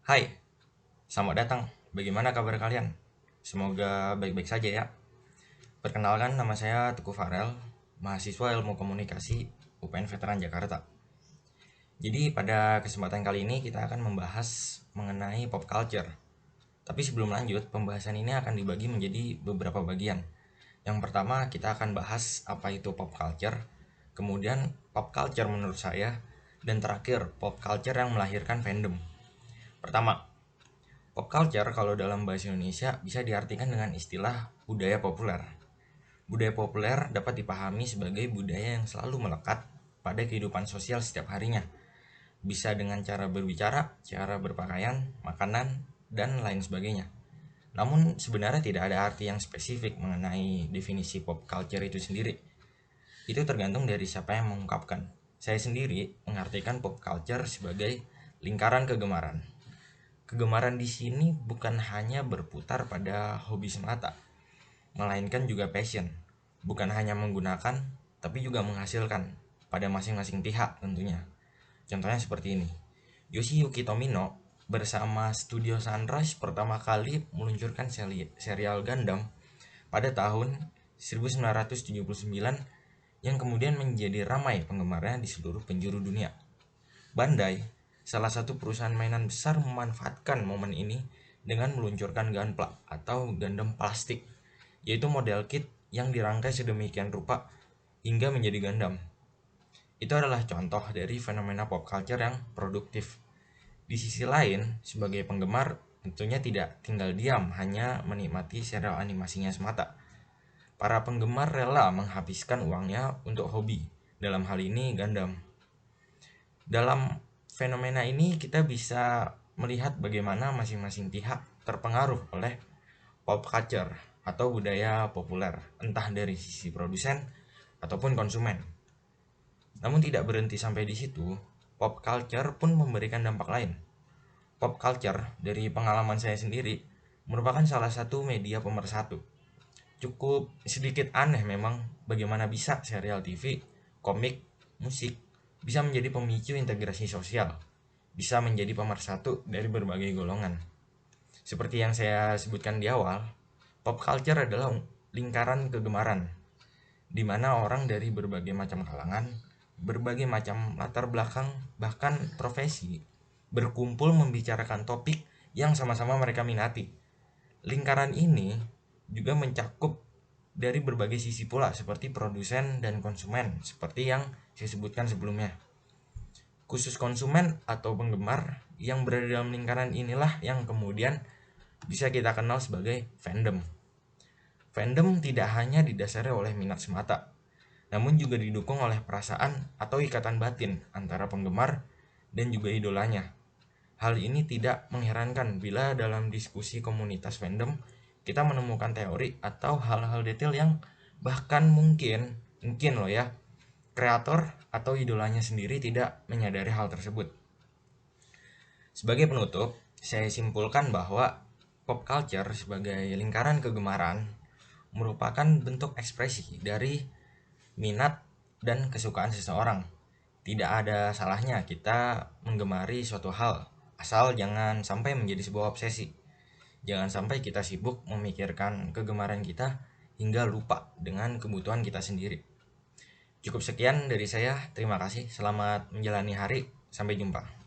Hai, selamat datang. Bagaimana kabar kalian? Semoga baik-baik saja ya. Perkenalkan, nama saya Teguh Farel, mahasiswa Ilmu Komunikasi UPN Veteran Jakarta. Jadi pada kesempatan kali ini kita akan membahas mengenai pop culture. Tapi sebelum lanjut, pembahasan ini akan dibagi menjadi beberapa bagian. Yang pertama, kita akan bahas apa itu pop culture, kemudian pop culture menurut saya, dan terakhir pop culture yang melahirkan fandom. Pertama, pop culture kalau dalam bahasa Indonesia bisa diartikan dengan istilah budaya populer. Budaya populer dapat dipahami sebagai budaya yang selalu melekat pada kehidupan sosial setiap harinya. Bisa dengan cara berbicara, cara berpakaian, makanan, dan lain sebagainya. Namun sebenarnya tidak ada arti yang spesifik mengenai definisi pop culture itu sendiri. Itu tergantung dari siapa yang mengungkapkan. Saya sendiri mengartikan pop culture sebagai lingkaran kegemaran. Kegemaran di sini bukan hanya berputar pada hobi semata, melainkan juga passion. Bukan hanya menggunakan, tapi juga menghasilkan pada masing-masing pihak tentunya. Contohnya seperti ini. Yoshiyuki Tomino bersama Studio Sunrise pertama kali meluncurkan serial Gundam pada tahun 1979 yang kemudian menjadi ramai penggemarnya di seluruh penjuru dunia. Bandai, salah satu perusahaan mainan besar, memanfaatkan momen ini dengan meluncurkan Gunpla atau Gundam plastik, yaitu model kit yang dirangkai sedemikian rupa hingga menjadi Gundam. Itu adalah contoh dari fenomena pop culture yang produktif. Di sisi lain, sebagai penggemar tentunya tidak tinggal diam hanya menikmati serial animasinya semata. Para penggemar rela menghabiskan uangnya untuk hobi, dalam hal ini Gundam. Dalam fenomena ini kita bisa melihat bagaimana masing-masing pihak terpengaruh oleh pop culture atau budaya populer, entah dari sisi produsen ataupun konsumen. Namun tidak berhenti sampai di situ, pop culture pun memberikan dampak lain. Pop culture dari pengalaman saya sendiri merupakan salah satu media pemersatu. Cukup sedikit aneh memang bagaimana bisa serial TV, komik, musik bisa menjadi pemicu integrasi sosial, bisa menjadi pemersatu dari berbagai golongan. Seperti yang saya sebutkan di awal, pop culture adalah lingkaran kegemaran, di mana orang dari berbagai macam kalangan, berbagai macam latar belakang, bahkan profesi, berkumpul membicarakan topik yang sama-sama mereka minati. Lingkaran ini juga mencakup dari berbagai sisi pula, seperti produsen dan konsumen, seperti yang saya sebutkan sebelumnya. Khusus konsumen atau penggemar yang berada dalam lingkaran inilah yang kemudian bisa kita kenal sebagai fandom. Fandom tidak hanya didasari oleh minat semata, namun juga didukung oleh perasaan atau ikatan batin antara penggemar dan juga idolanya. Hal ini tidak mengherankan bila dalam diskusi komunitas fandom kita menemukan teori atau hal-hal detail yang bahkan mungkin loh ya, kreator atau idolanya sendiri tidak menyadari hal tersebut. Sebagai penutup, saya simpulkan bahwa pop culture sebagai lingkaran kegemaran merupakan bentuk ekspresi dari minat dan kesukaan seseorang. Tidak ada salahnya kita menggemari suatu hal, asal jangan sampai menjadi sebuah obsesi. Jangan sampai kita sibuk memikirkan kegemaran kita hingga lupa dengan kebutuhan kita sendiri. Cukup sekian dari saya, terima kasih, selamat menjalani hari, sampai jumpa.